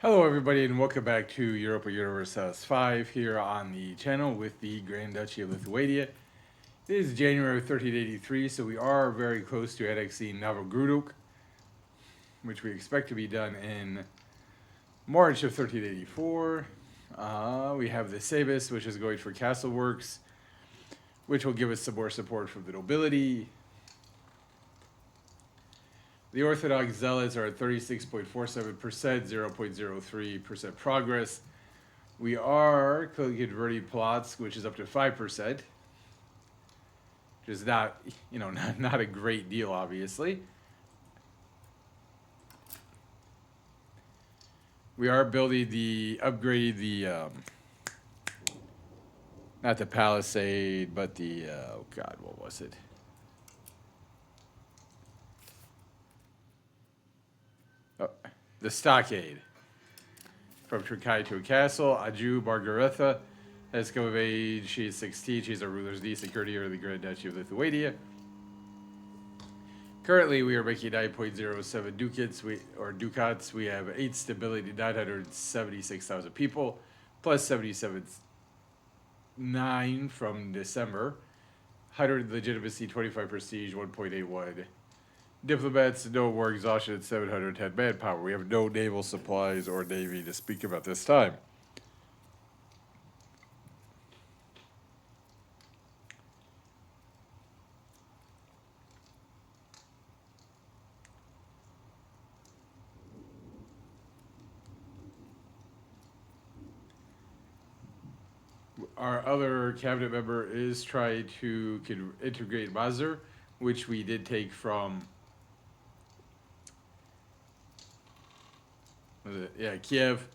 Hello, everybody, and welcome back to Europa Universalis 5 here on the channel with the Grand Duchy of Lithuania. It is January 1383, so we are very close to annexing Novogrudok, which we expect to be done in March of 1384. We have the Sabis, which is going for castle works, which will give us some more support from the nobility. The Orthodox zealots are at 36.47%, 0.03% progress. We are converting Polotsk, which is up to 5%, which is not, not a great deal, obviously. We are upgrading the, not the palisade, but the, oh God, what was it? Oh, the stockade. From Turkey to a castle. Aju Margaretha has come of age. She is 16. She's our ruler's niece and courtier of the Grand Duchy of Lithuania. Currently, we are making 9.07 ducats. We have 8 stability, 976,000 people, plus 77.9 from December. 100 legitimacy, 25 prestige, 1.81. Diplomats, no war exhaustion, and 710 manpower. We have no naval supplies or navy to speak of at this time. Our other cabinet member is trying to integrate Mazur, which we did take from Kiev,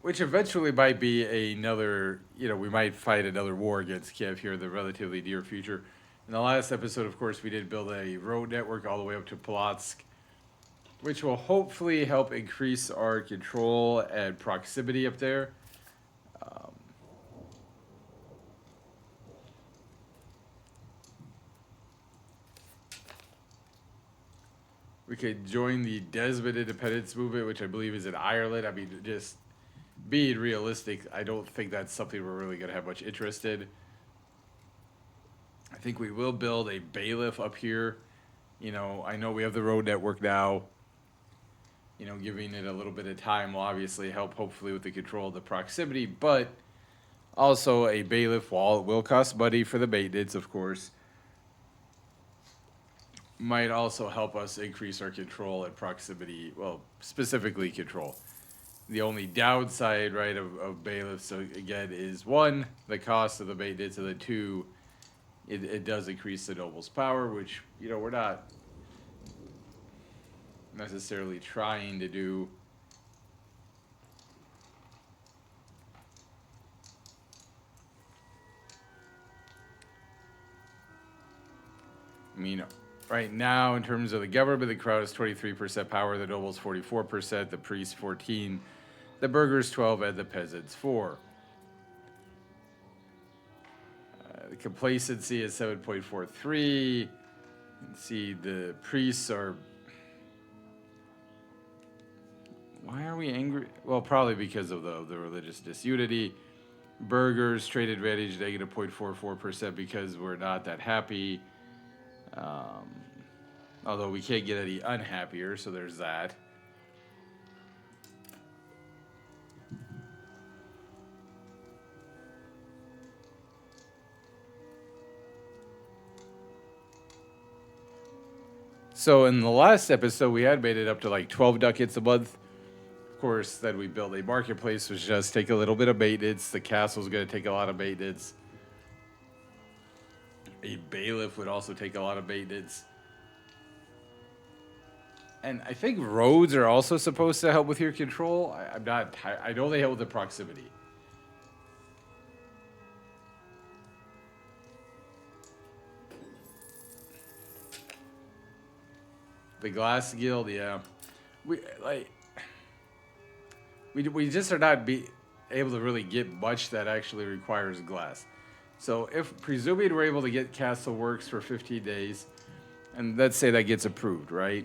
which eventually might be another, we might fight another war against Kiev here in the relatively near future. In the last episode, of course, we did build a road network all the way up to Polotsk, which will hopefully help increase our control and proximity up there. We could join the Desmond independence movement, which I believe is in Ireland. I mean, just being realistic, I don't think that's something we're really going to have much interest in. I think we will build a bailiff up here. I know we have the road network now. Giving it a little bit of time will obviously help, hopefully, with the control of the proximity. But also, a bailiff, while it will cost money for the maintenance, of course, might also help us increase our control and proximity. Well, specifically control. The only downside, right, of bailiffs, so again, is one, the cost of the maintenance, and then two, it does increase the noble's power, which, we're not necessarily trying to do. I mean, right now, in terms of the government, the crowd is 23% power, the nobles 44%, the priests 14%, the burghers 12%, and the peasants 4%. The complacency is 7.43. You can see the priests are. Why are we angry? Well, probably because of the religious disunity. Burghers trade advantage negative 0.44% because we're not that happy. Although we can't get any unhappier, so there's that. So in the last episode, we had made it up to like 12 ducats a month. Of course, then we built a marketplace, which does take a little bit of maintenance. The castle's going to take a lot of maintenance. A bailiff would also take a lot of maintenance. And I think roads are also supposed to help with your control. I'm not. I know they help with the proximity. The Glass Guild, yeah. We just are not able to really get much that actually requires glass. So if presuming we're able to get Castle Works for 15 days, and let's say that gets approved, right?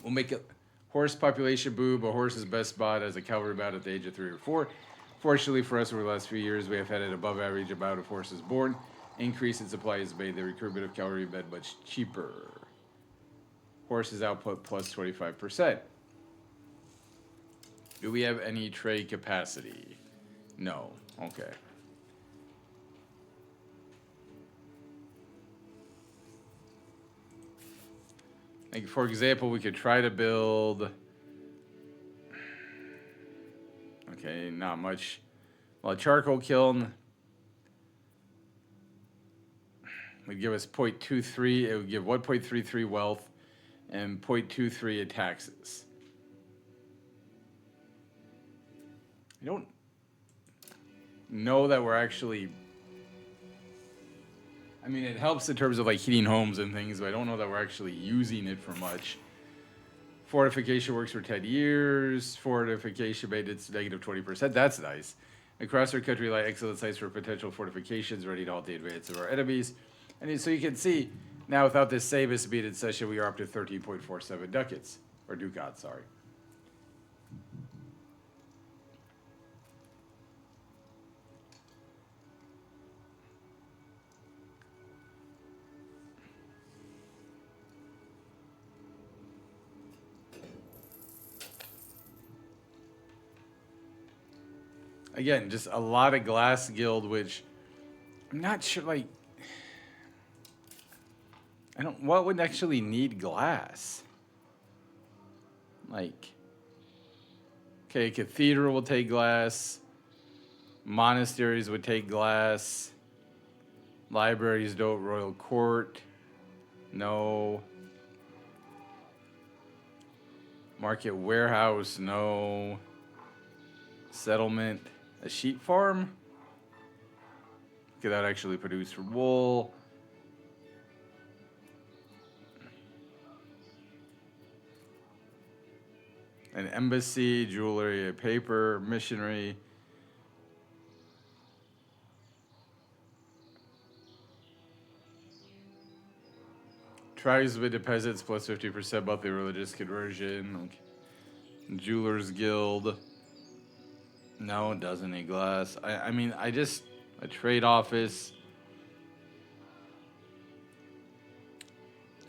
We'll make it. Horse population boom. A horse is best bought as a cavalry mount at the age of 3 or 4. Fortunately for us, over the last few years, we have had an above average amount of horses born. Increase in supply has made the recruitment of cavalrymen much cheaper. Horses output plus 25%. Do we have any trade capacity? No. Okay. Like, for example, we could try to build... Okay, not much. Well, a charcoal kiln would give us 0.23. It would give 1.33 wealth and 0.23 in taxes. I don't know that we're actually... I mean, it helps in terms of like heating homes and things, but I don't know that we're actually using it for much. Fortification works for 10 years. Fortification maintenance negative 20%. That's nice. Across our country lie excellent sites for potential fortifications ready to halt the advance of our enemies. And so you can see, now without this Samus being in session, we are up to 13.47 ducats. Or ducats, sorry. Again, just a lot of glass guild, which I'm not sure, like, what would actually need glass? Like, okay, cathedral will take glass, monasteries would take glass, libraries don't, royal court, no. Market warehouse, no. Settlement. A sheep farm? Could that actually produce wool? An embassy, jewelry, paper, missionary. Tribesmen to peasants plus 50% monthly religious conversion. Okay. Jewelers Guild. No, it doesn't need glass. I mean, a trade office.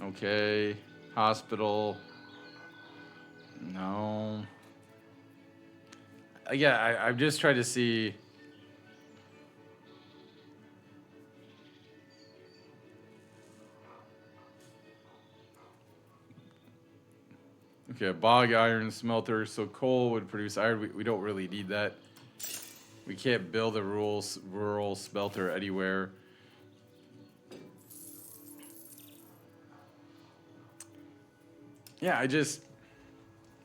Okay. Hospital. No. Yeah, I'm just trying to see. Okay, a bog iron smelter. So coal would produce iron. We don't really need that. We can't build a rural smelter anywhere. Yeah,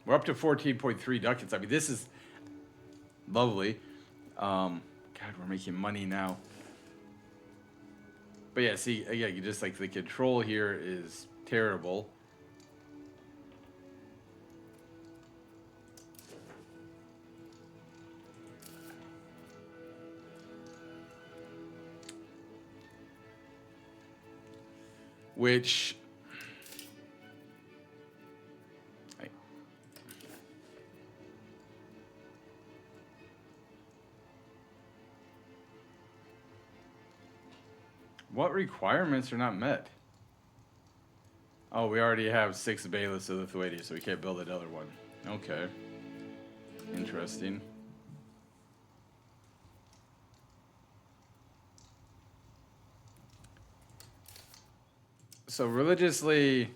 we're up to 14.3 ducats. I mean, this is lovely. God, we're making money now. But yeah, see, yeah, you just like the control here is terrible. Which, what requirements are not met? Oh, we already have 6 bailiffs of Lithuania, so we can't build another one. Okay. Interesting. So religiously,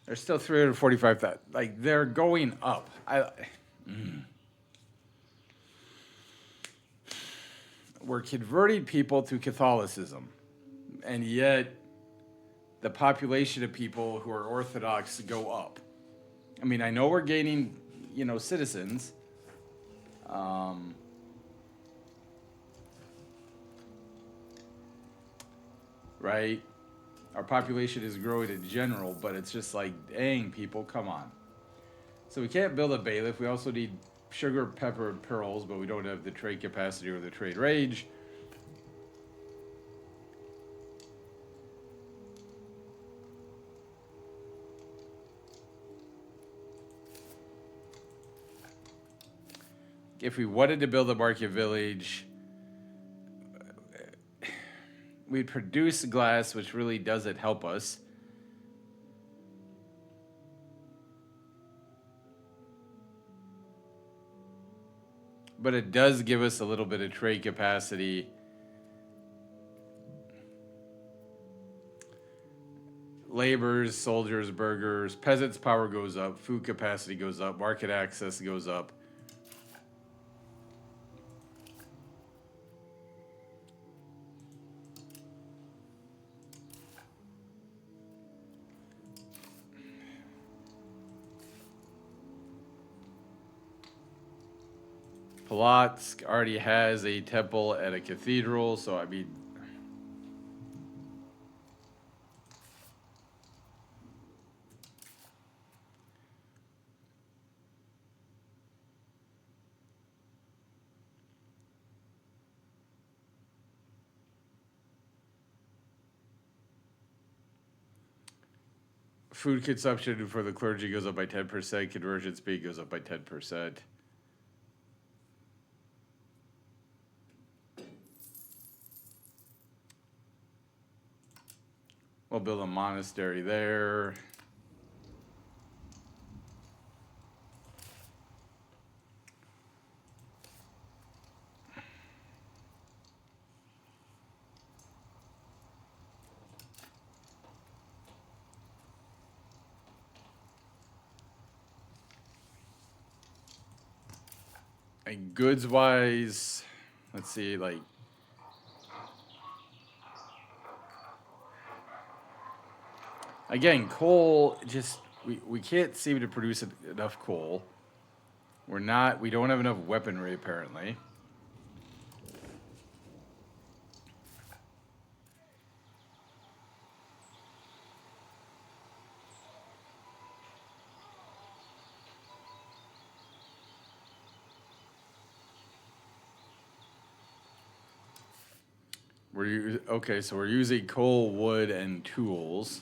there's still 345,000. Like, they're going up. We're converting people to Catholicism, and yet the population of people who are Orthodox go up. I mean, I know we're gaining, citizens. Right? Our population is growing in general, but it's just like, dang, people, come on. So we can't build a bailiff. We also need sugar, pepper, and pearls, but we don't have the trade capacity or the trade range. if we wanted to build a market village, we'd produce glass, which really doesn't help us. But it does give us a little bit of trade capacity. Laborers, soldiers, burghers, peasants' power goes up, food capacity goes up, market access goes up. Polotsk already has a temple and a cathedral, so I mean, food consumption for the clergy goes up by 10%, conversion speed goes up by 10%. We'll build a monastery there. And goods wise, let's see, like, again, coal, just, we can't seem to produce enough coal. We don't have enough weaponry, apparently. Okay, so we're using coal, wood, and tools.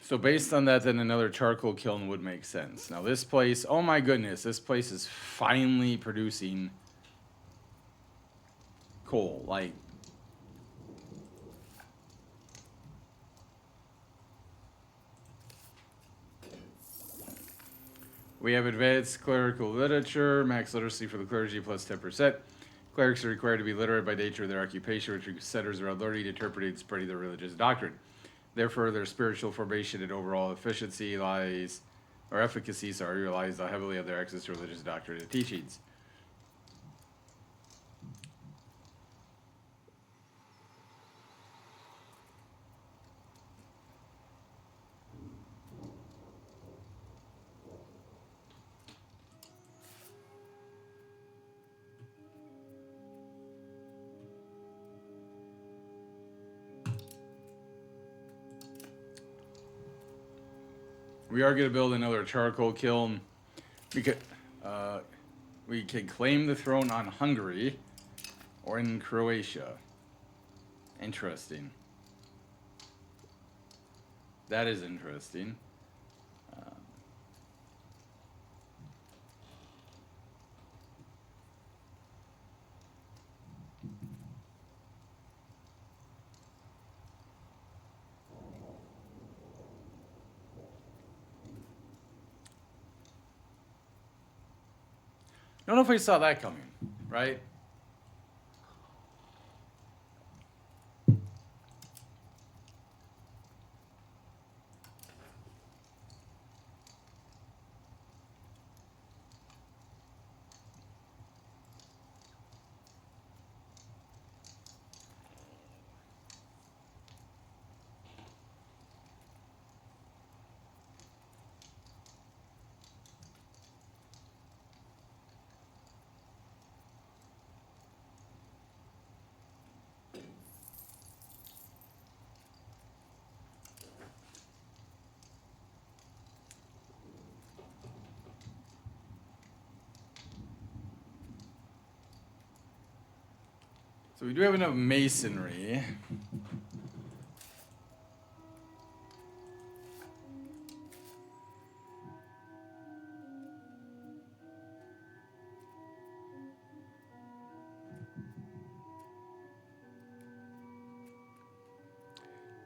So based on that, then another charcoal kiln would make sense. Now this place, oh my goodness, this place is finally producing coal. Like, we have advanced clerical literature, max literacy for the clergy plus 10%. Clerics are required to be literate by nature of their occupation, which centers around learning, interpreting, and spreading their religious doctrine. Therefore, their spiritual formation and overall efficiency lies, or efficacy, relies heavily on their access to religious doctrine and teachings. We are going to build another charcoal kiln. We can claim the throne on Hungary or in Croatia. Interesting. That is interesting. I don't know if we saw that coming, right? So we do have enough masonry.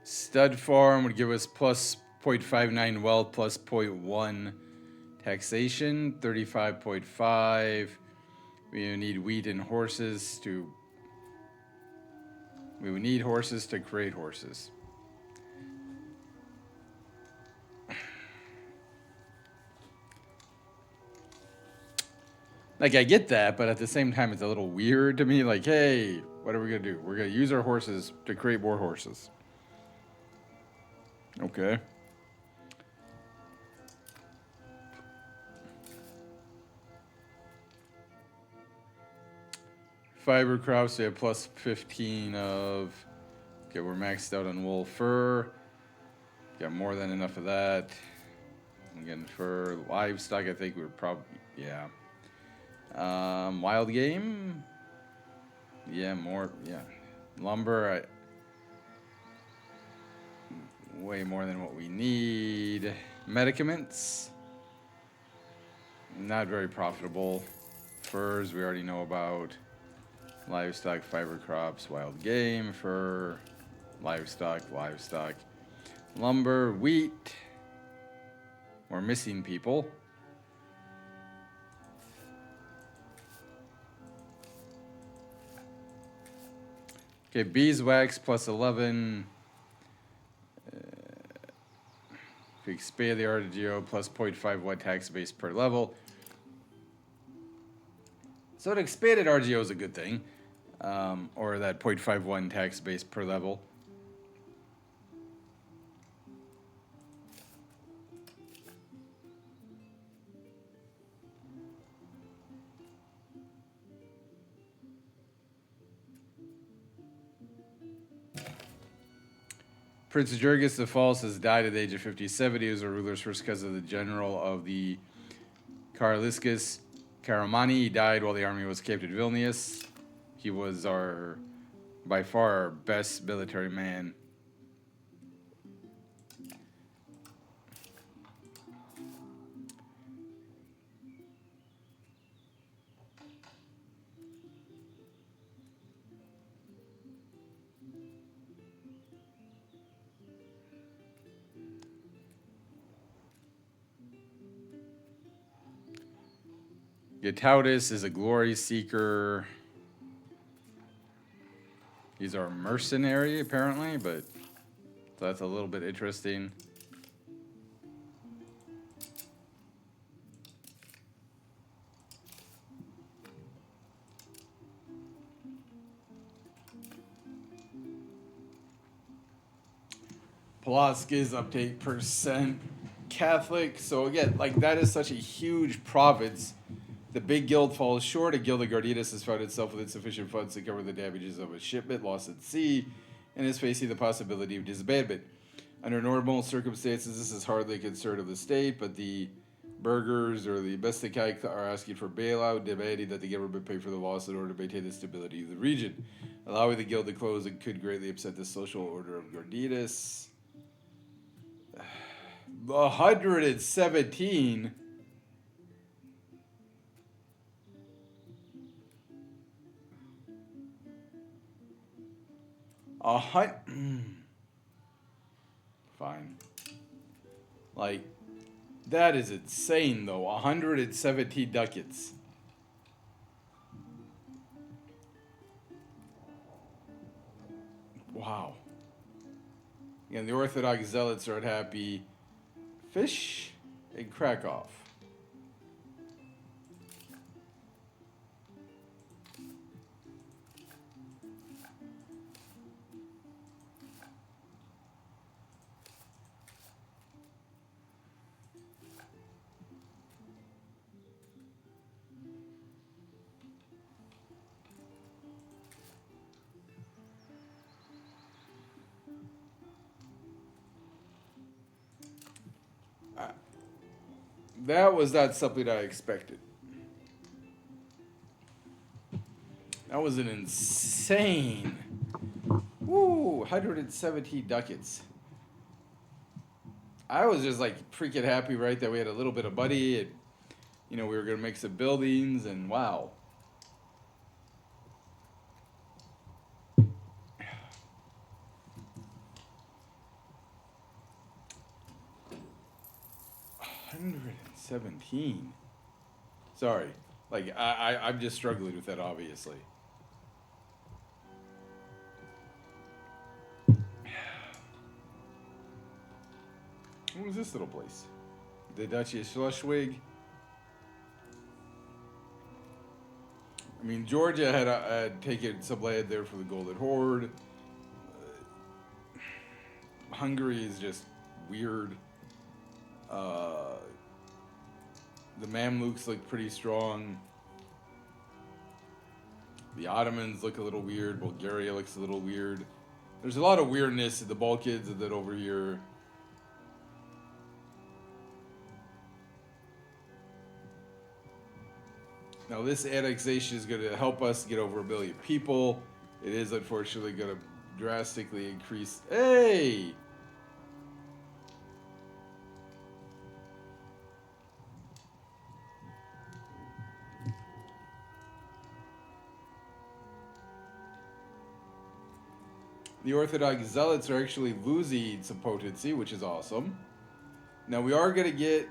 Stud farm would give us plus 0.59 wealth, plus 0.1 taxation, 35.5. We need wheat and horses to... We would need horses to create horses. Like, I get that, but at the same time, it's a little weird to me. Like, hey, what are we going to do? We're going to use our horses to create more horses. Okay. Fiber crops, we have plus 15 of... Okay, we're maxed out on wool fur. Got more than enough of that. Again, for livestock, I think we're probably... Yeah. Wild game? Yeah, more... Yeah. Lumber, way more than what we need. Medicaments? Not very profitable. Furs, we already know about. Livestock, fiber crops, wild game, fur, livestock. Lumber, wheat. We're missing people. Okay, beeswax plus 11. If we expand the RGO plus 0.5 watt tax base per level. So an expanded RGO is a good thing. Or that 0.51 tax base per level. Prince Jurgis the False has died at the age of 57. He was a ruler's first cousin, the general of the Karaliscus Karamani. He died while the army was camped at Vilnius. He was by far our best military man. Gataudis is a glory seeker. He's our mercenary, apparently, but so that's a little bit interesting. Polosk is up to 8% Catholic. So again, like that is such a huge province. The big guild falls short. A guild of Garditas has found itself with insufficient funds to cover the damages of a shipment lost at sea and is facing the possibility of disbandment. Under normal circumstances, this is hardly a concern of the state, but the burghers or the Bestikai are asking for bailout, demanding that the government pay for the loss in order to maintain the stability of the region. Allowing the guild to close and could greatly upset the social order of Garditas. 117. Fine. Like, that is insane, though. 117 ducats. Wow. Again, the Orthodox zealots are unhappy. Fish and Krakow. That was not something I expected. I That was an insane. Woo, 117 ducats. I was just like freaking happy, right, that we had a little bit of money and, you know, we were going to make some buildings and wow. $117. Sorry. Like, I'm just struggling with that, obviously. What was this little place? The Duchy of Schleswig. I mean, Georgia had taken some land there for the Golden Horde. Hungary is just weird. The Mamluks look pretty strong. The Ottomans look a little weird. Bulgaria looks a little weird. There's a lot of weirdness in the Balkans, and then over here. Now this annexation is going to help us get over 1 million people. It is unfortunately going to drastically increase. Hey! The Orthodox zealots are actually losing some potency, which is awesome. Now we are going to get...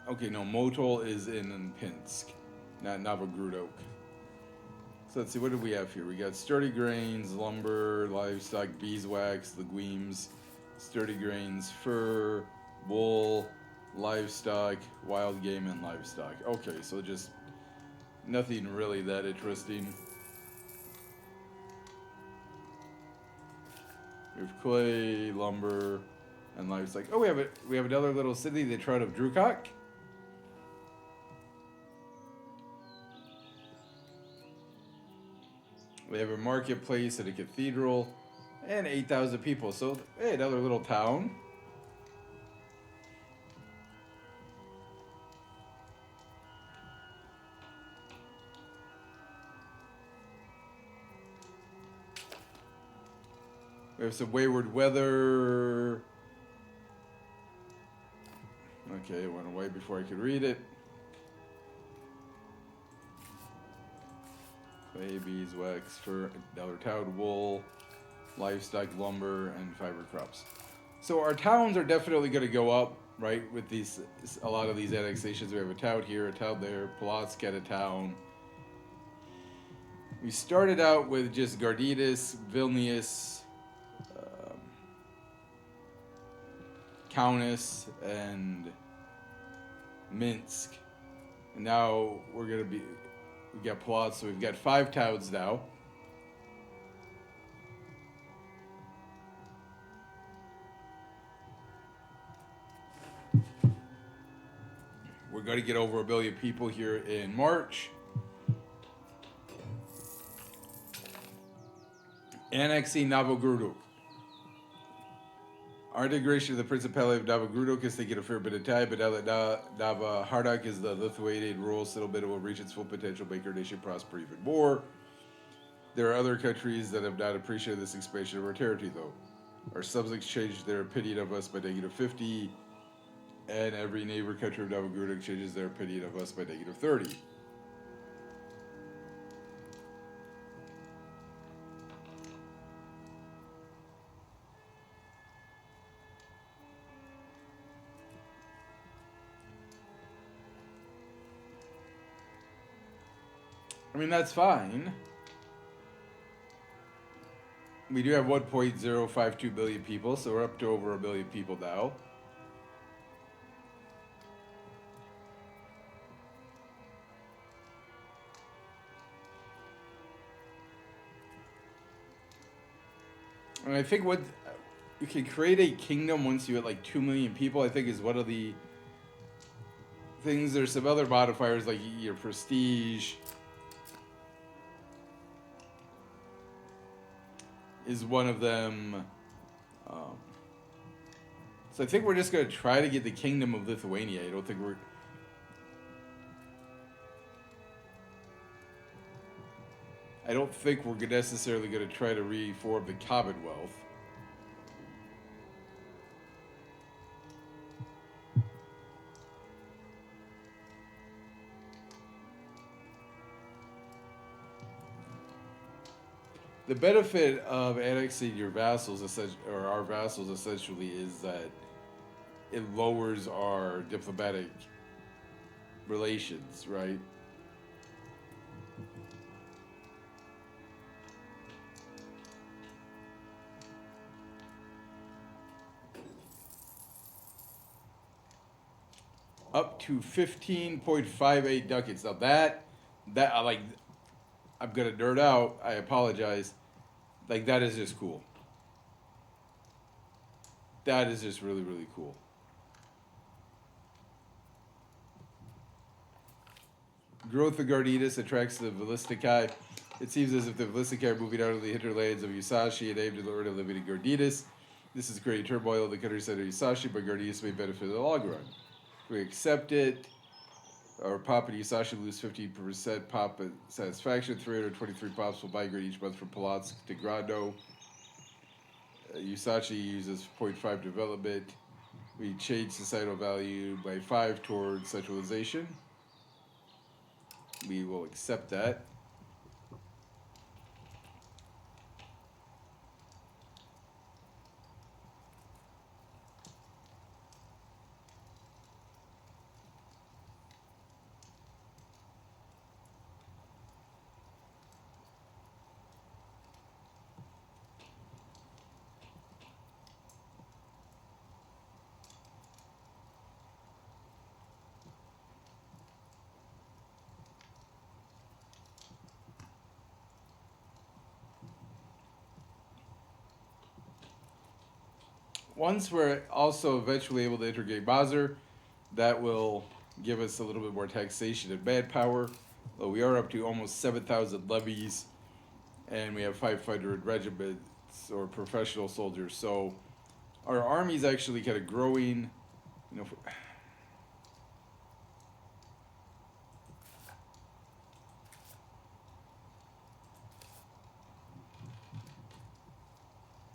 Okay, no, Motol is in Pinsk, not Novogrudok. So let's see, what do we have here? We got sturdy grains, lumber, livestock, beeswax, legumes, sturdy grains, fur, wool, livestock, wild game, and livestock. Okay, so just nothing really that interesting. We have clay, lumber, and livestock. Oh, we have another little city, the Duchy of Lithuania. We have a marketplace and a cathedral, and 8,000 people. So, hey, another little town. We have some wayward weather. Okay, it went away before I could read it. Clay, beeswax, fur, another town, wool, livestock, lumber, and fiber crops. So our towns are definitely going to go up, right? With a lot of these annexations. We have a town here, a town there, Polotsk had a town. We started out with just Gardenius, Vilnius, Kaunas, and Minsk. And now we're going to be... We got plots, so we've got 5 towns now. We're going to get over 1 billion people here in March. Annexing Novogrudok. Our integration of the Principality of Novogrudok is taking a fair bit of time, but now that Novogrudok is the Lithuanian rural settlement, it will reach its full potential, make our nation prosper even more. There are other countries that have not appreciated this expansion of our territory, though. Our subjects changed their opinion of us by -50, and every neighbor country of Novogrudok changes their opinion of us by -30. I mean, that's fine. We do have 1.052 billion people, so we're up to over 1 billion people now. And I think what you can create a kingdom once you hit like 2 million people, I think is one of the things. There's some other modifiers like your prestige is one of them. So I think we're just going to try to get the Kingdom of Lithuania. I don't think we're... I don't think we're necessarily going to try to reform the Commonwealth. The benefit of annexing your vassals, or our vassals, essentially, is that it lowers our diplomatic relations, right? Up to 15.58 ducats. Now that I like, I'm gonna nerd out. I apologize. Like, that is just cool. That is just really, really cool. Growth of Garditas attracts the Ballisticae. It seems as if the Ballisticae are moving out of the hinterlands of Yusashi and aimed at the Lord of living in Garditas. This is creating turmoil in the countryside of Yusashi, but Garditas may benefit in the long run. If we accept it, our pop and Yusashi lose 15% pop satisfaction. 323 pops will migrate each month from Polotsk to Grado. Yusashi uses 0.5 development. We change societal value by 5 towards centralization. We will accept that. Once we're also eventually able to integrate Mazur, that will give us a little bit more taxation and manpower. We are up to almost 7,000 levies, and we have 500 regiments or professional soldiers. So our army's actually kind of growing. You know,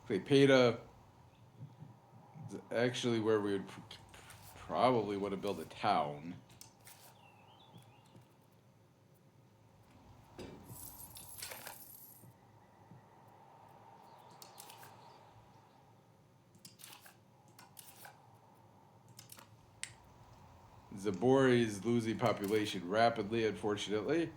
Clepeda is actually where we would probably want to build a town. Zabori is losing population rapidly, unfortunately.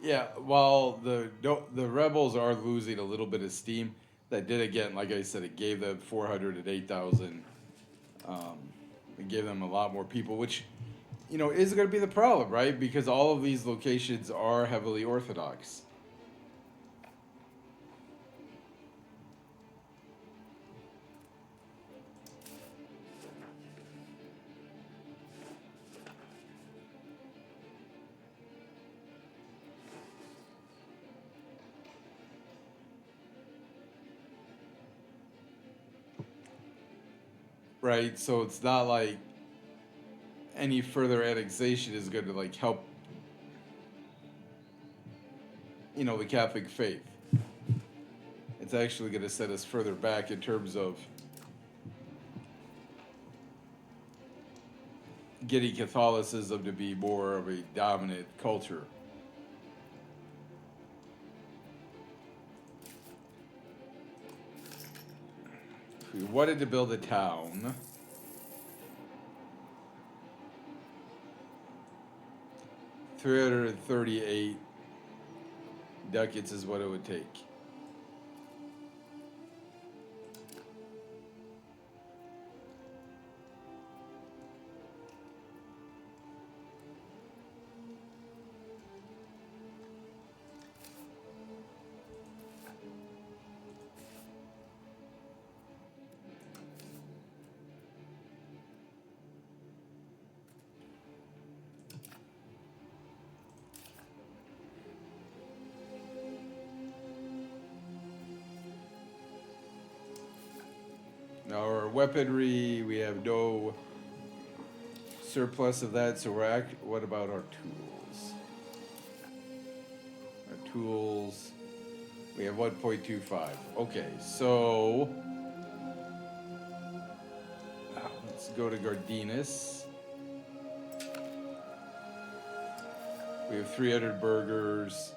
Yeah, while the rebels are losing a little bit of steam, that did, again, like I said, it gave them 408,000. It gave them a lot more people, which, is going to be the problem, right? Because all of these locations are heavily Orthodox. Right, so it's not like any further annexation is going to help, the Catholic faith. It's actually going to set us further back in terms of getting Catholicism to be more of a dominant culture. We wanted to build a town. $338 ducats is what it would take. our weaponry, we have no surplus of that, so what about our tools? Our tools, we have 1.25. Okay, so let's go to Gardinus. We have 300 burgers.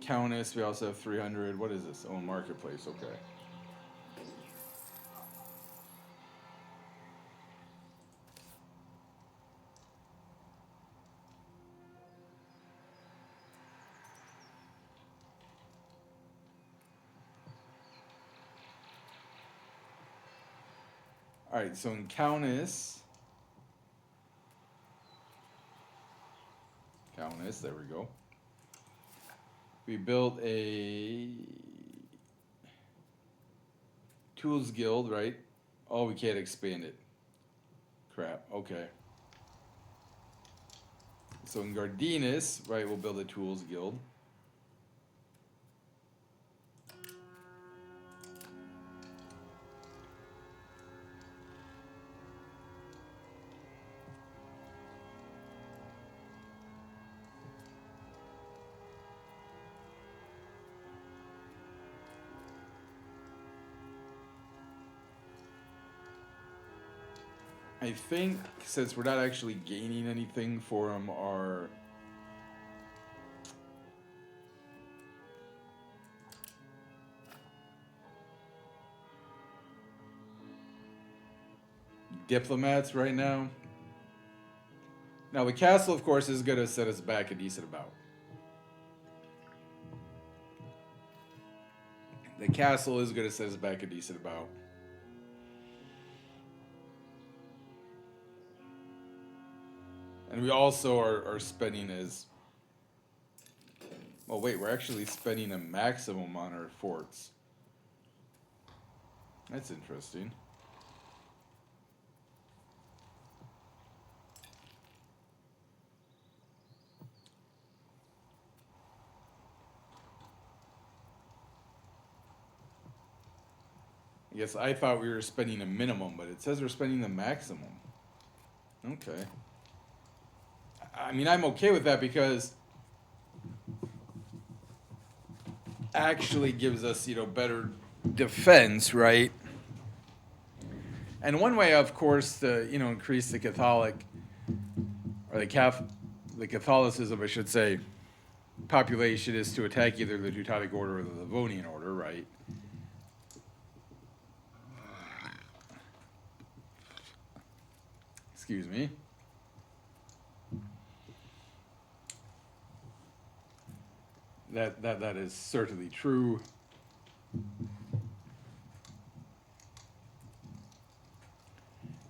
Countess, we also have 300. What is this? Oh, marketplace. Okay. All right, so in Countess, there we go. We built a tools guild, right? Oh, we can't expand it. Crap, okay. So in Gardinus, right, we'll build a tools guild. I think since we're not actually gaining anything from our diplomats right now. Now the castle, of course, is going to set us back a decent amount. The castle is going to set us back a decent amount. And we also are spending as... Oh, wait, we're actually spending a maximum on our forts. That's interesting. I guess I thought we were spending a minimum, but it says we're spending the maximum. Okay. I mean, I'm okay with that because actually gives us, better defense, right? And one way, of course, to, increase the Catholic, or the Catholicism, I should say, population is to attack either the Teutonic Order or the Livonian Order, right? Excuse me. That is certainly true.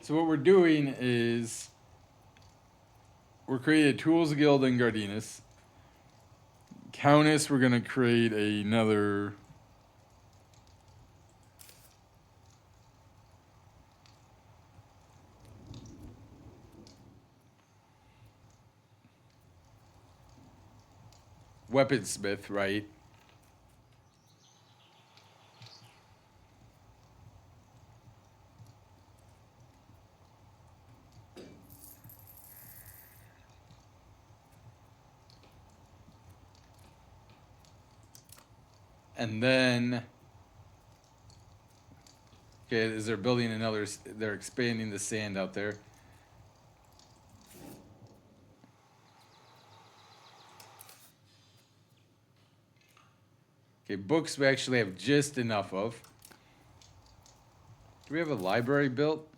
So what we're doing is we're creating a tools guild in Gardinus. Countess, we're going to create another... weaponsmith, right? And then, okay, as they're building another, they're expanding the sand out there. Okay, books we actually have just enough of. Do we have a library built?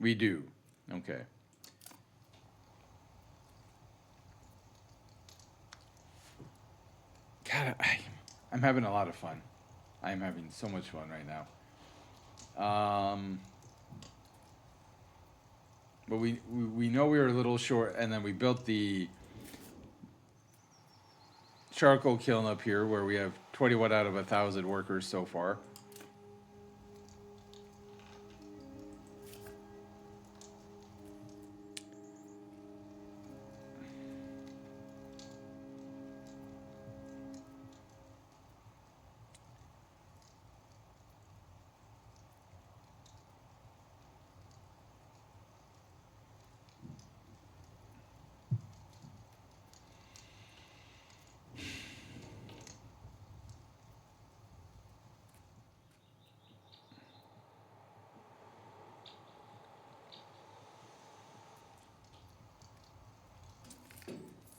We do. Okay. God, I'm having a lot of fun. I'm having so much fun right now. But we know we were a little short, and then we built the charcoal kiln up here where we have 21 out of 1,000 workers so far.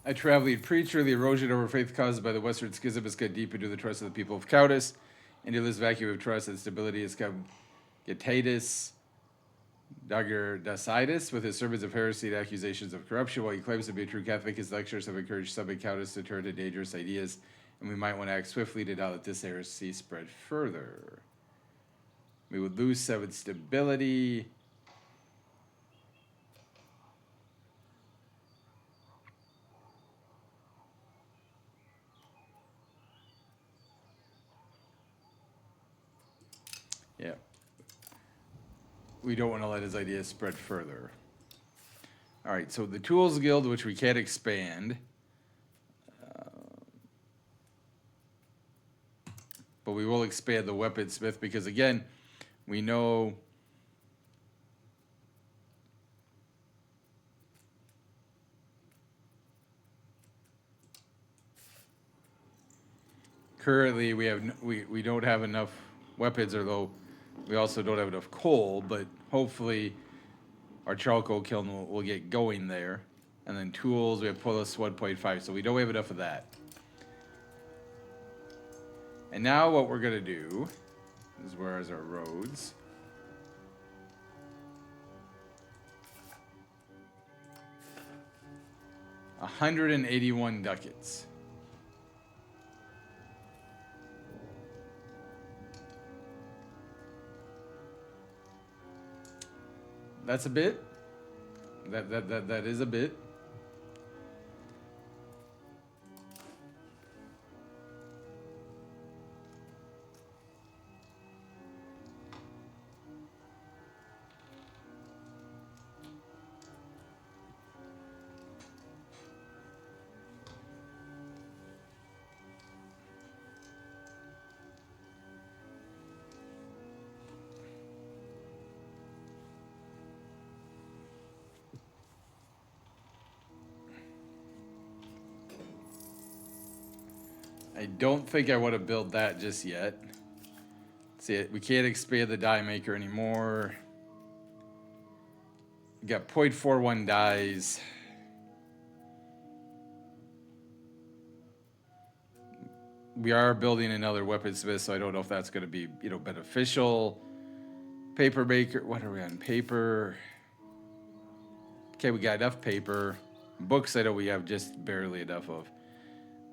A traveling preacher, the erosion of our faith caused by the Western Schism has cut deep into the trust of the people of Kautis. Into this vacuum of trust and stability has come Getatus Dacitus with his sermons of heresy and accusations of corruption. While he claims to be a true Catholic, his lectures have encouraged some in Kautis to turn to dangerous ideas, and we might want to act swiftly to not let this heresy spread further. We would lose 7 stability. Yeah. We don't want to let his ideas spread further. All right, so the Tools Guild, which we can't expand. But we will expand the Weaponsmith because, again, we know currently we don't have enough weapons, although we also don't have enough coal, but hopefully our charcoal kiln will get going there. And then tools, we have plus 1.5, so we don't have enough of that. And now what we're going to do is, where is our roads? $181 ducats. That's a bit. That is a bit. I don't think I want to build that just yet. See, we can't expand the die maker anymore. We got 0.41 dies. We are building another weaponsmith, so I don't know if that's going to be, beneficial. Paper maker, what are we on? Paper. Okay, we got enough paper. Books, I know we have just barely enough of.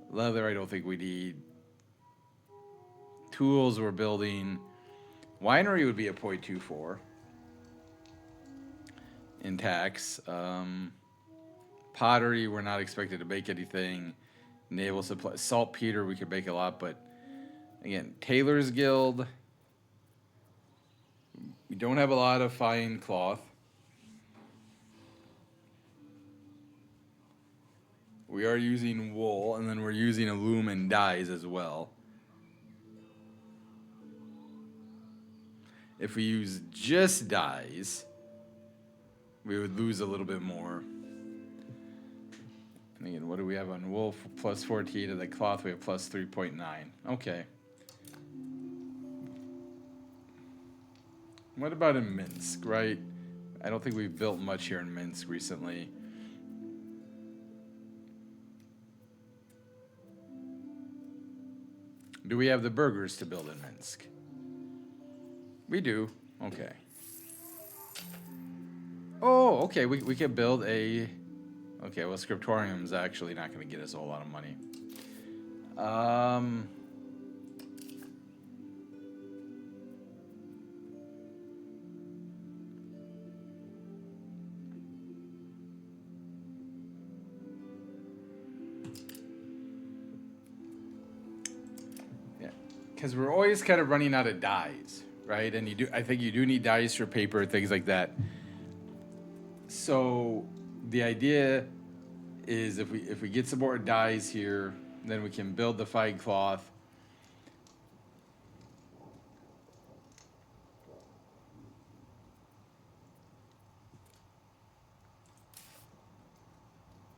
Leather, I don't think we need. Tools, we're building. Winery would be a 0.24 in tax. Pottery, we're not expected to make anything. Naval supply, saltpeter, we could make a lot, but again, Tailor's Guild. We don't have a lot of fine cloth. We are using wool, and then we're using aluminum and dyes as well. If we use just dyes, we would lose a little bit more. And again, what do we have on wool? Plus 14, and the cloth we have plus 3.9. Okay. What about in Minsk, right? I don't think we've built much here in Minsk recently. Do we have the burgers to build in Minsk? We do. Okay. Oh, okay. We can build a... Okay, well, Scriptorium's actually not going to get us a whole lot of money. because we're always kind of running out of dyes, right? And I think you do need dyes for paper, things like that. So the idea is if we get some more dyes here, then we can build the fine cloth.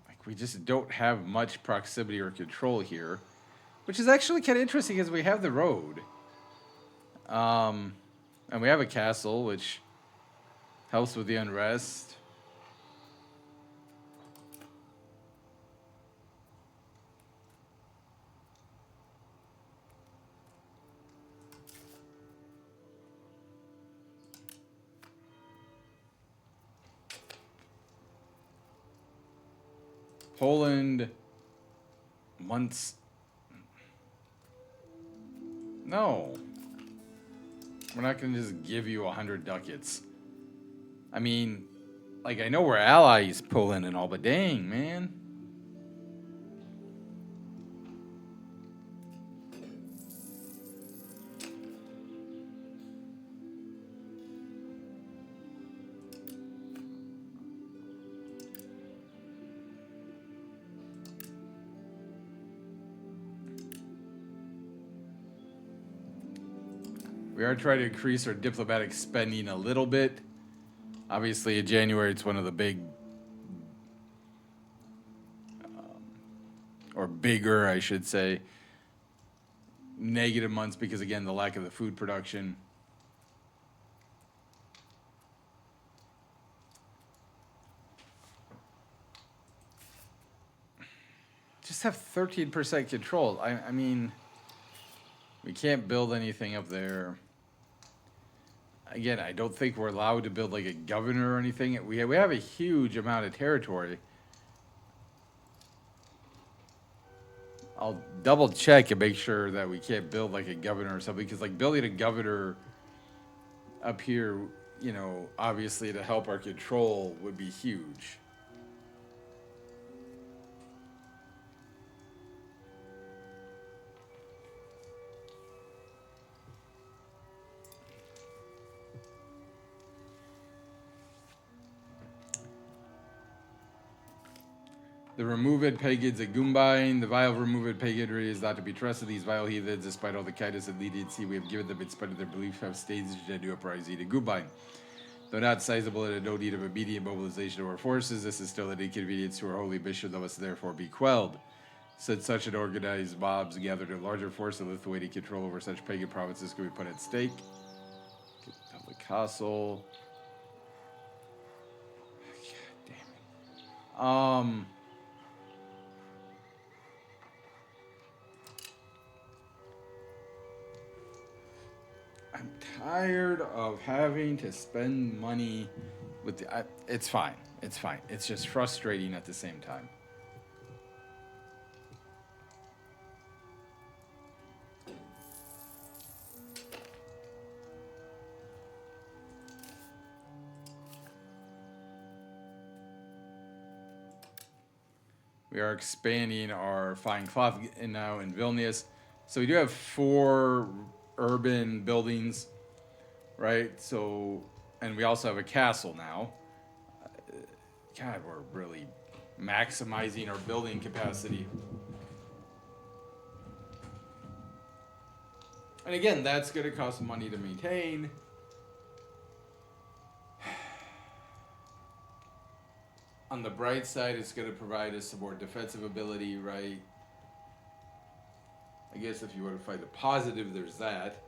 Like we just don't have much proximity or control here, which is actually kind of interesting because we have the road. And we have a castle, which helps with the unrest. Poland months. No. We're not going to just give you 100 ducats. I mean, like, I know we're allies, Poland and all, but dang, man. We are trying to increase our diplomatic spending a little bit. Obviously, in January, it's one of the big, or bigger, I should say, negative months because, again, the lack of the food production. Just have 13% control. I mean, we can't build anything up there. Again, I don't think we're allowed to build like a governor or anything. We have a huge amount of territory. I'll double check and make sure that we can't build like a governor or something, because like building a governor up here, you know, obviously to help our control would be huge. The removed pagans at Gumbine. The vile removed paganry is not to be trusted. These vile heathens, despite all the kindness and leniency we have given them in spite of their belief, have staged a new uprising in Gumbine. Though not sizable and in no need of immediate mobilization of our forces, this is still an inconvenience to our holy mission that must therefore be quelled. Since such an organized mobs gathered a larger force of Lithuanian control over such pagan provinces could be put at stake. The castle. God damn it. I'm tired of having to spend money with the. It's fine. It's fine. It's just frustrating at the same time. We are expanding our fine cloth now in Vilnius. So we do have 4 urban buildings, right? So, and we also have a castle now. God, we're really maximizing our building capacity. And again, that's going to cost money to maintain. On the bright side, it's going to provide us some more defensive ability, right? I guess if you want to find the positive, there's that.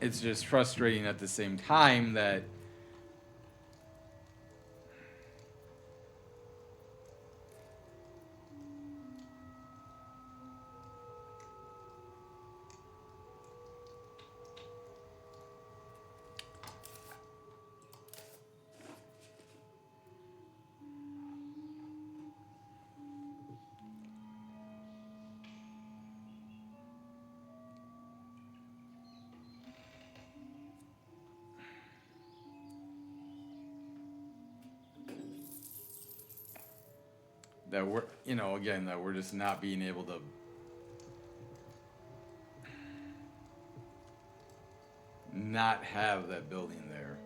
It's just frustrating at the same time that that we're, again, that we're just not being able to not have that building there.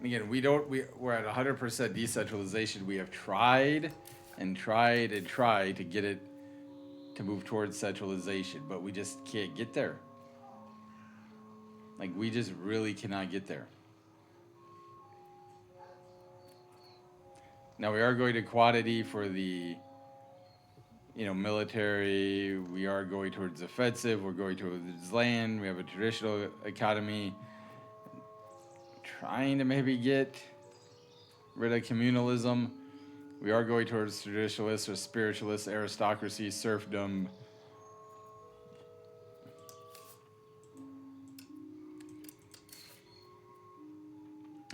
Again, we're at 100% decentralization. We have tried and tried and tried to get it to move towards centralization, but we just can't get there. Like, we just really cannot get there. Now, we are going to quantity for the, military. We are going towards offensive. We're going towards land. We have a traditional economy. Trying to maybe get rid of communalism. We are going towards traditionalist or spiritualist aristocracy, serfdom.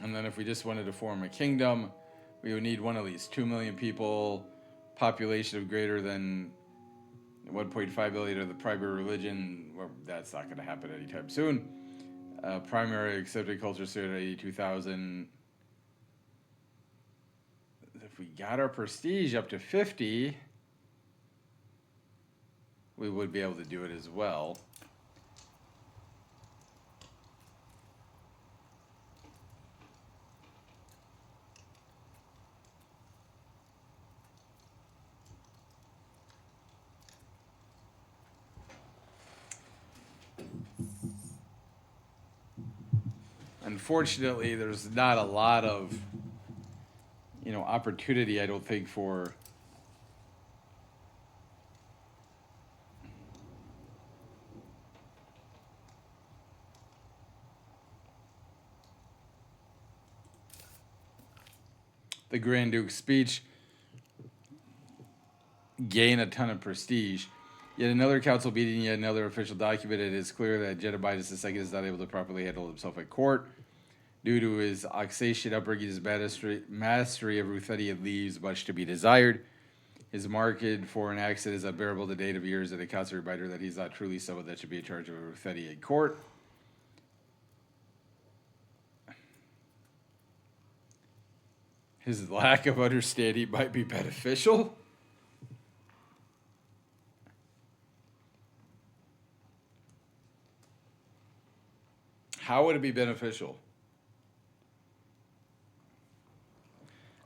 And then if we just wanted to form a kingdom, we would need one of these 2 million people, population of greater than 1.5 billion of the primary religion. Well, that's not going to happen anytime soon. Primary accepted culture stood at 82,000. If we got our prestige up to 50, we would be able to do it as well. Unfortunately, there's not a lot of, opportunity, I don't think, for the Grand Duke's speech gain a ton of prestige. Yet another council meeting, yet another official document. It is clear that Jedibias II is not able to properly handle himself at court. Due to his Oxatian upbringing, his mastery of Ruthenian leaves much to be desired. His market for an accent is unbearable the date of years, and a constant reminder that he's not truly someone that should be in charge of a Ruthenian court. His lack of understanding might be beneficial. How would it be beneficial?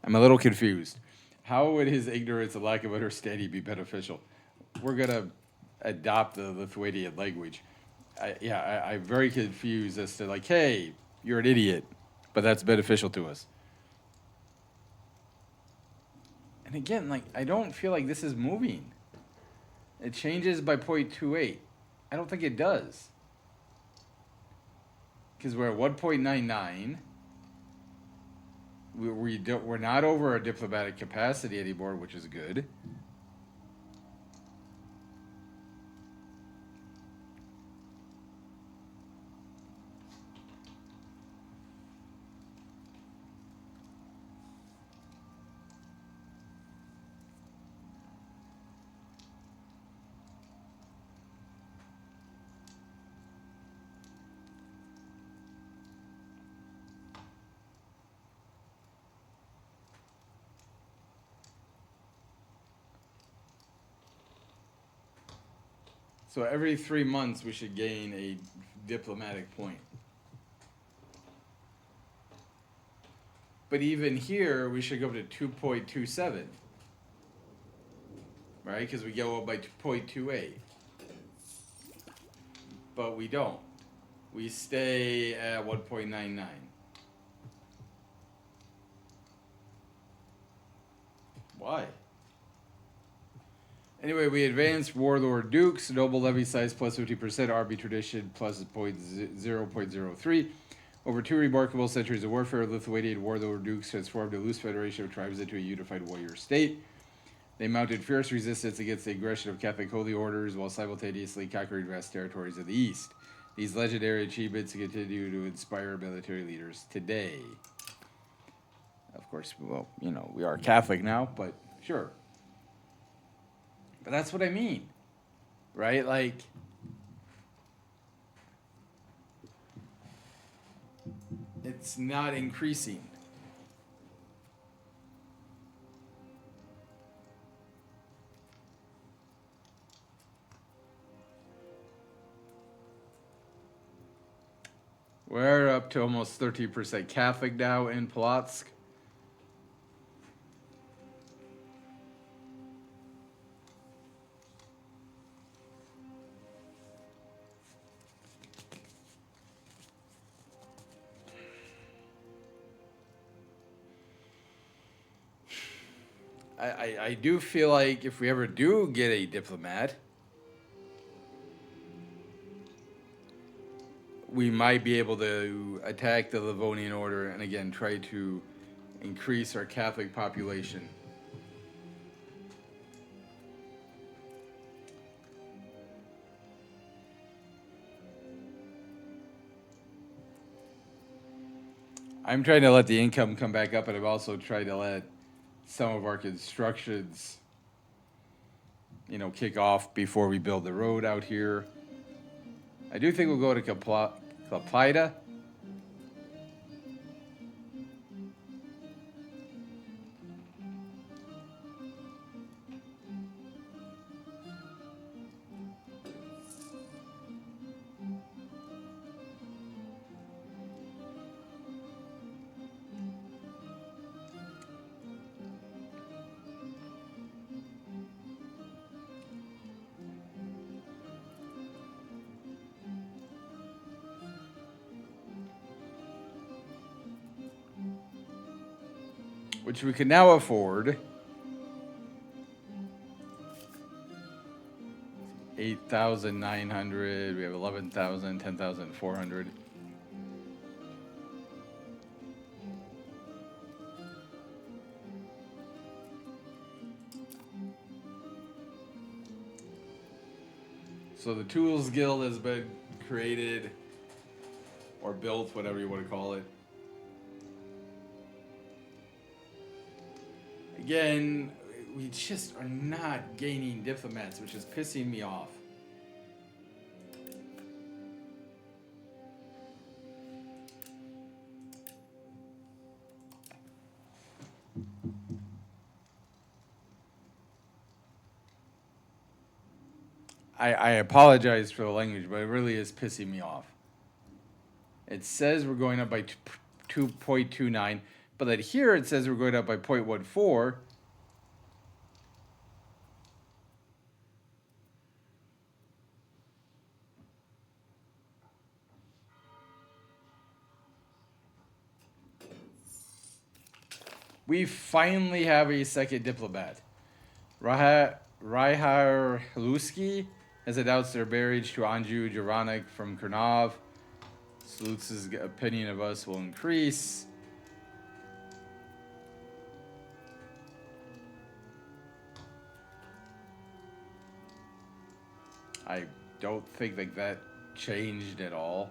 I'm a little confused. How would his ignorance and lack of understanding be beneficial? We're going to adopt the Lithuanian language. I'm very confused as to, like, hey, you're an idiot, but that's beneficial to us. And again, like, I don't feel like this is moving. It changes by 0.28. I don't think it does. Because we're at 1.99. We're not over our diplomatic capacity anymore, which is good. So every 3 months, we should gain a diplomatic point. But even here, we should go up to 2.27. Right? Because we go up by 0.28. But we don't. We stay at 1.99. Why? Anyway, we advanced Warlord Dukes, Noble Levy Size plus 50%, Army Tradition plus 0.03. Over 2 remarkable centuries of warfare, Lithuanian Warlord Dukes transformed a loose federation of tribes into a unified warrior state. They mounted fierce resistance against the aggression of Catholic holy orders while simultaneously conquering vast territories in the east. These legendary achievements continue to inspire military leaders today. Of course, well, we are Catholic now, but sure. But that's what I mean, right? Like, it's not increasing. We're up to almost 13% Catholic now in Polotsk. I do feel like if we ever do get a diplomat, we might be able to attack the Livonian Order and again try to increase our Catholic population. I'm trying to let the income come back up, but I've also tried to let some of our constructions, kick off before we build the road out here. I do think we'll go to Klaipeda. Which we can now afford. 8,900. We have 11,000, 10,400. So the Tools Guild has been created or built, whatever you want to call it. Again, we just are not gaining diplomats, which is pissing me off. I apologize for the language, but it really is pissing me off. It says we're going up by 2.29, but then here it says we're going up by 0.14. We finally have a second diplomat. Ryharluski has announced their marriage to Anju Jaranek from Kernov. Slutz's opinion of us will increase. I don't think that changed at all.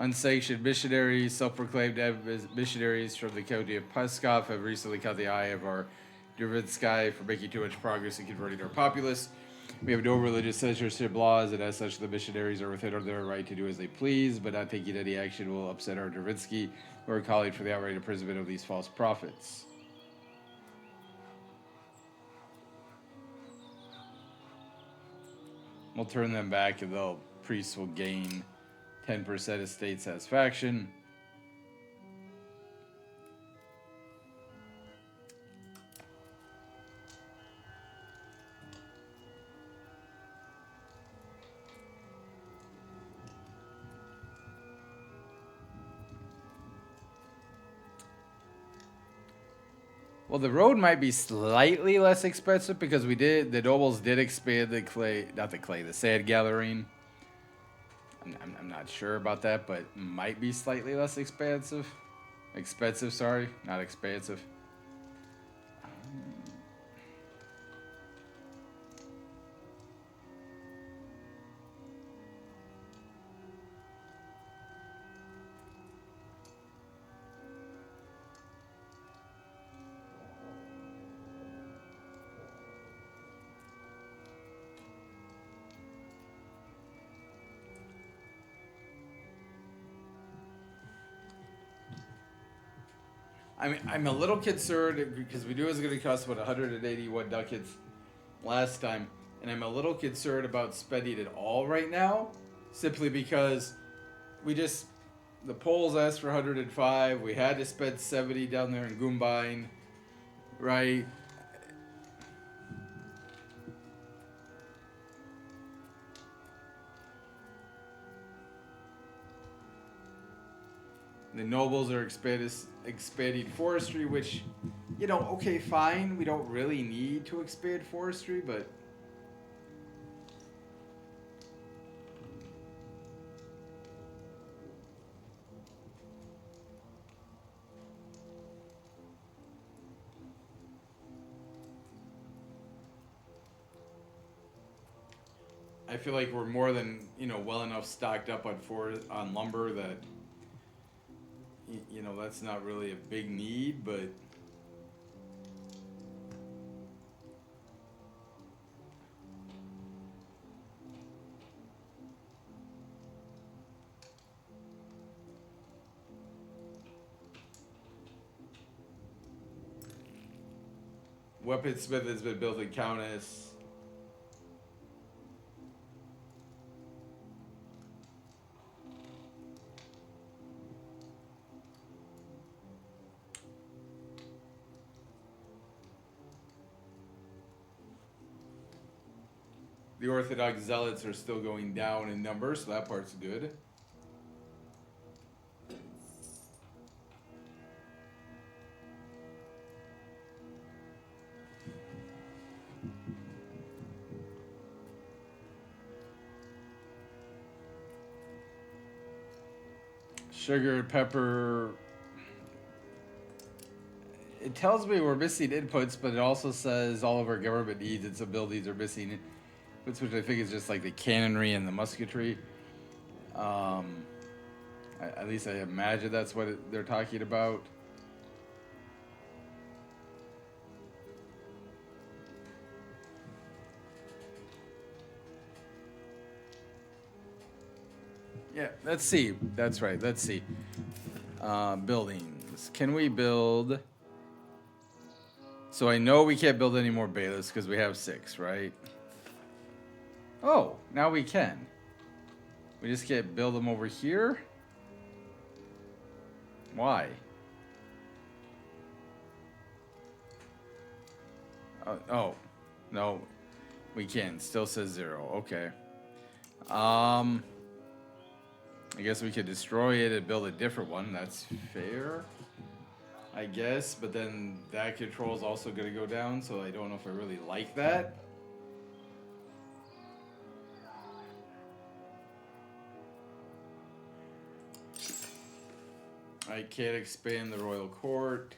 Unsanctioned missionaries, self-proclaimed missionaries from the county of Pskov have recently caught the eye of our Drevitsky for making too much progress in converting our populace. We have no religious censorship laws, and as such, the missionaries are within their right to do as they please, but not taking any action will upset our Drevitsky, who are calling for the outright imprisonment of these false prophets. We'll turn them back, and the priests will gain 10% of state satisfaction. Well, the road might be slightly less expensive because the nobles did expand the sand gathering. I'm not sure about that, but might be slightly less expensive. Expensive, sorry, not expansive. I'm a little concerned because we knew it was going to cost about 181 ducats. last time, and I'm a little concerned about spending it all right now, simply because the polls asked for 105. We had to spend 70 down there in Gumbine, right? The nobles are expanding forestry, which, okay, fine. We don't really need to expand forestry, but I feel like we're more than well enough stocked up on lumber that that's not really a big need, but weaponsmith has been built in Countess. The Orthodox zealots are still going down in number, so that part's good. Sugar and pepper. It tells me we're missing inputs, but it also says all of our government needs its abilities are missing. Which I think is just like the cannonry and the musketry. At least I imagine that's what they're talking about. Yeah, let's see. That's right. Let's see. Buildings. Can we build? So I know we can't build any more bailiffs because we have 6, right? Oh, now we can. We just can't build them over here? Why? Oh, no. We can. Still says 0. Okay. I guess we could destroy it and build a different one. That's fair, I guess. But then that control is also going to go down, so I don't know if I really like that. I can't expand the royal court.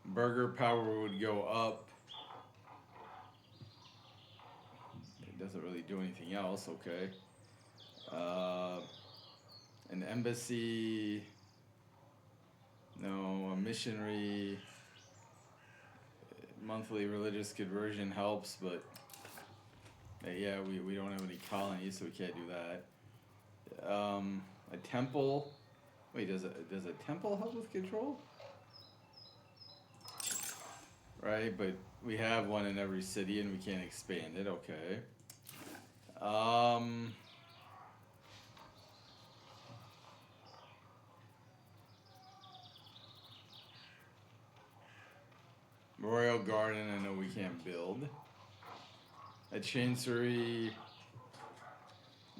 Burger power would go up. It doesn't really do anything else, okay. An embassy. No, a missionary. Monthly religious conversion helps, but yeah, we don't have any colonies, so we can't do that. A temple. Wait, does a temple help with control? Right, but we have one in every city and we can't expand it, okay. Royal Garden, I know we can't build. A chancery,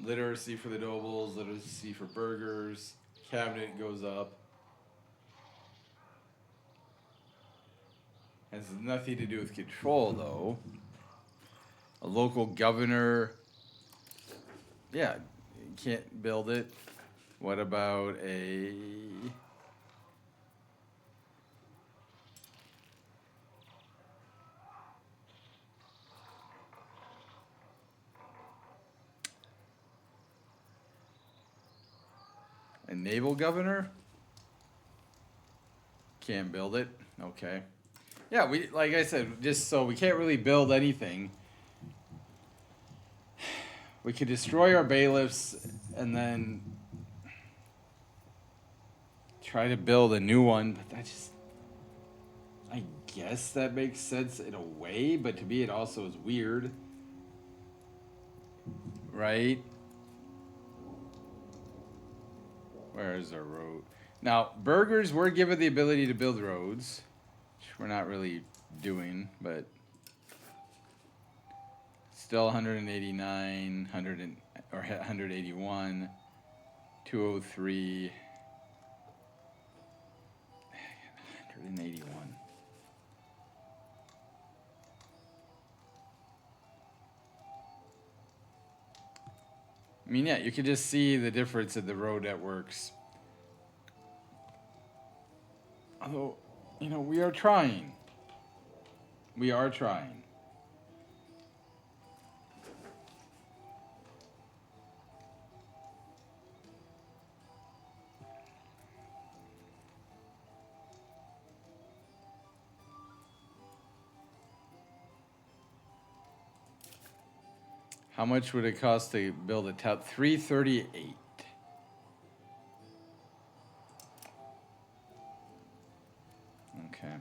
literacy for the nobles, literacy for burghers, cabinet goes up. Has nothing to do with control, though. A local governor, yeah, you can't build it. What about a naval governor? Can't build it. Okay. Yeah, we like I said, just so we can't really build anything. We could destroy our bailiffs and then try to build a new one, but that just, I guess that makes sense in a way, but to me it also is weird, right? Where is our road? Now, burghers were given the ability to build roads, which we're not really doing, but still 189, 181, 203, 181. I mean, yeah, you can just see the difference in the road networks. Although, you know, we are trying. We are trying. How much would it cost to build a town? 338. Okay.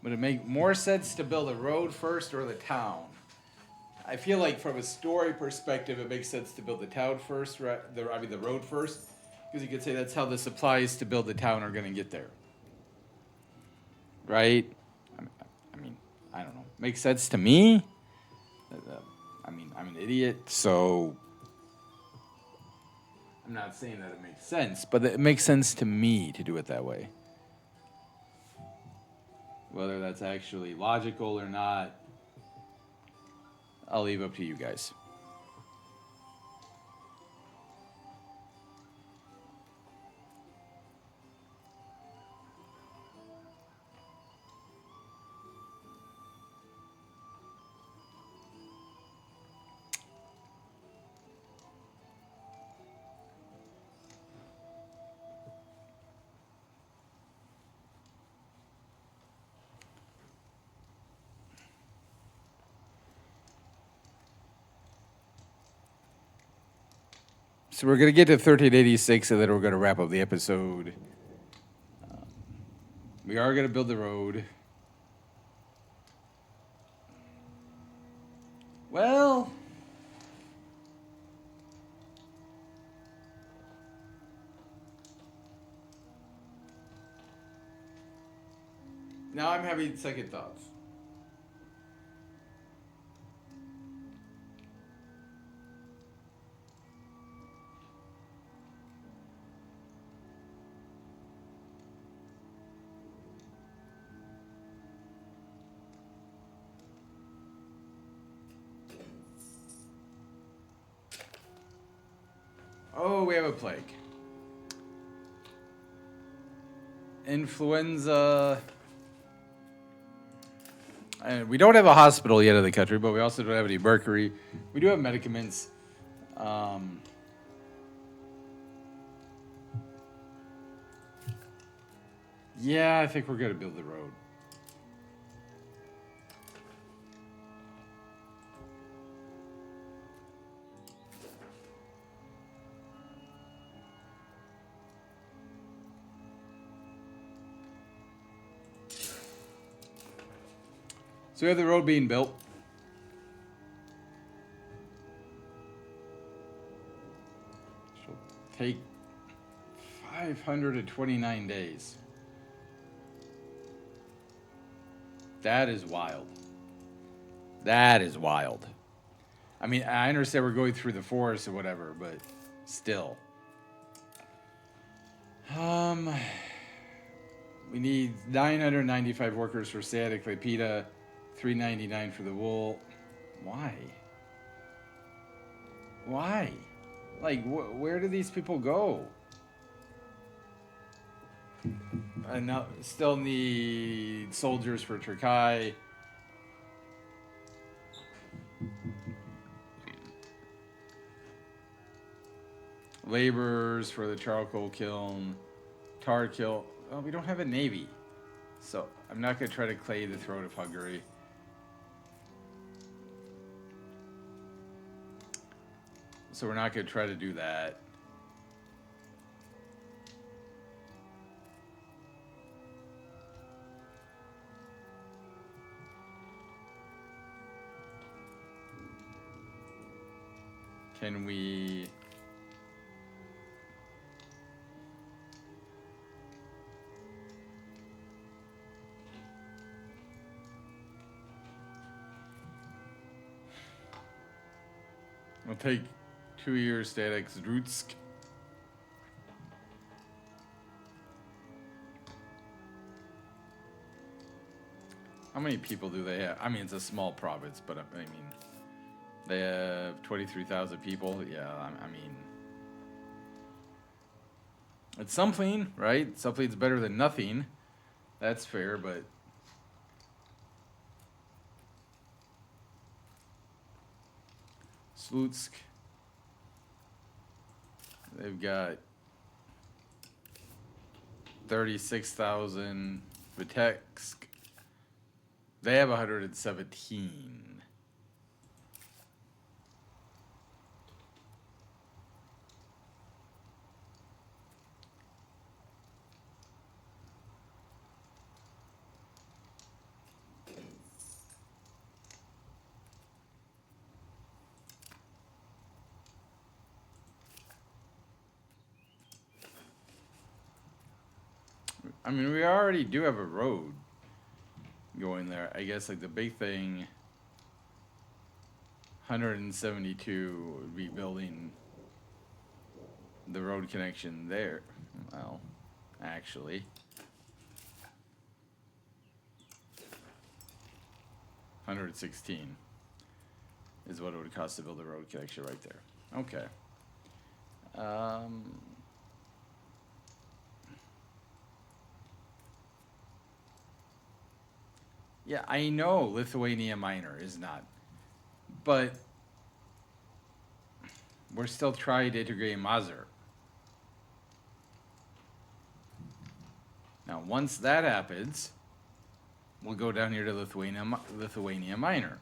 Would it make more sense to build a road first or the town? I feel like from a story perspective, it makes sense to build the town first, right? The road first, because you could say that's how the supplies to build the town are going to get there, right? I mean, I don't know. Makes sense to me. I mean, I'm an idiot, so I'm not saying that it makes sense, but it makes sense to me to do it that way. Whether that's actually logical or not, I'll leave up to you guys. So we're going to get to 1386, and then we're going to wrap up the episode. We are going to build the road. Well, now I'm having second thoughts. Oh, we have a plague. Influenza. And we don't have a hospital yet in the country, but we also don't have any mercury. We do have medicaments. Yeah, I think we're going to build the road. So we have the road being built. It'll take 529 days. That is wild. That is wild. I mean, I understand we're going through the forest or whatever, but still. We need 995 workers for sciatic lepida, 399 for the wool. Why? Why? Like, where do these people go? And now, still need soldiers for Turkey. Laborers for the charcoal kiln. Tar kiln. Oh, we don't have a navy. So, I'm not going to try to clay the throat of Hungary. So we're not going to try to do that. Can we... I'll take 2 years static Drutsk. How many people do they have? I mean, it's a small province, but I mean, they have 23,000 people. Yeah, I mean, it's something, right? Something's better than nothing. That's fair, but Slutsk, they've got 36,000. Vitebsk, they have 117. I mean, we already do have a road going there. I guess, like, the big thing, 172 would be building the road connection there. Well, actually, 116 is what it would cost to build a road connection right there. Okay. Yeah, I know Lithuania Minor is not, but we're still trying to integrate Mazur. Now, once that happens, we'll go down here to Lithuania Minor.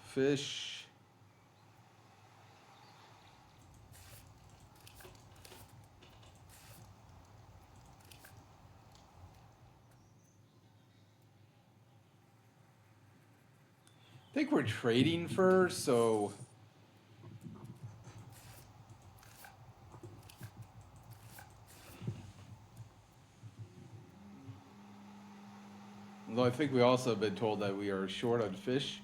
Fish. I think we're trading first, so although I think we also have been told that we are short on fish.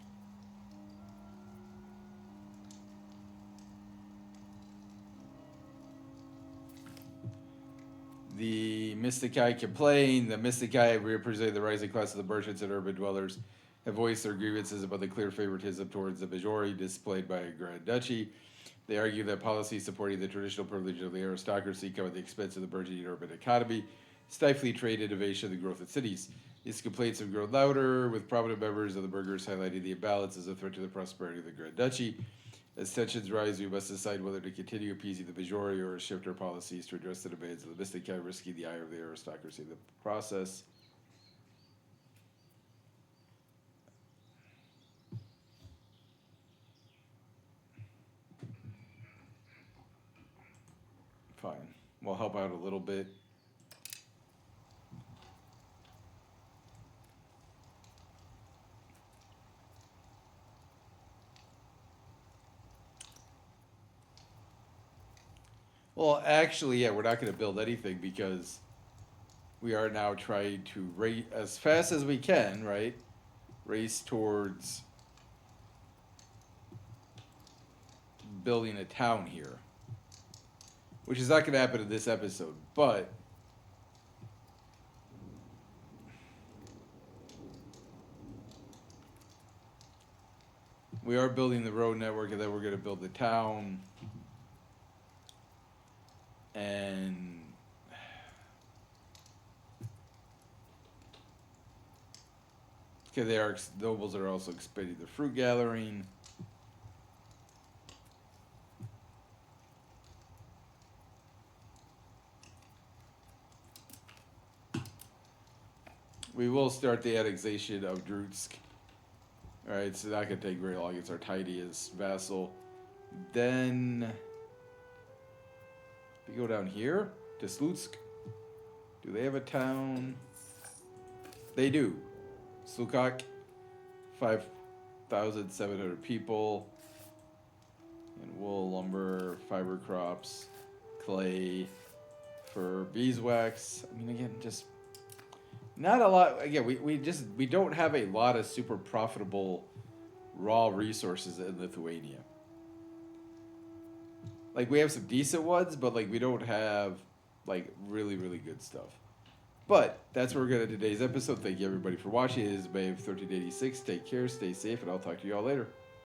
The Mystici complain. The Mystici, representing the rising class of the merchants and urban dwellers, have voiced their grievances about the clear favoritism towards the majority displayed by a Grand Duchy. They argue that policies supporting the traditional privilege of the aristocracy come at the expense of the burgeoning urban economy, stifling trade, innovation, and the growth of cities. These complaints have grown louder, with prominent members of the burghers highlighting the imbalance as a threat to the prosperity of the Grand Duchy. As tensions rise, we must decide whether to continue appeasing the majority or shift our policies to address the demands of the Mystici, risking the ire of the aristocracy in the process. Fine. We'll help out a little bit. Well, actually, yeah, we're not going to build anything because we are now trying to race as fast as we can, right? Race towards building a town here, which is not going to happen in this episode, but we are building the road network, and then we're going to build the town. And because they are nobles are also expanding the fruit gathering. We will start the annexation of Drutsk. Alright, so that could take very long. It's our tiniest vassal. Then we go down here to Slutsk. Do they have a town? They do. Slukak, 5,700 people. And wool, lumber, fiber crops, clay, fur, beeswax. I mean, again, just not a lot. Again, we don't have a lot of super profitable raw resources in Lithuania. Like, we have some decent ones, but like we don't have like really good stuff. But that's where we're going to today's episode. Thank you everybody for watching. It is May of 1386. Take care, stay safe, and I'll talk to you all later.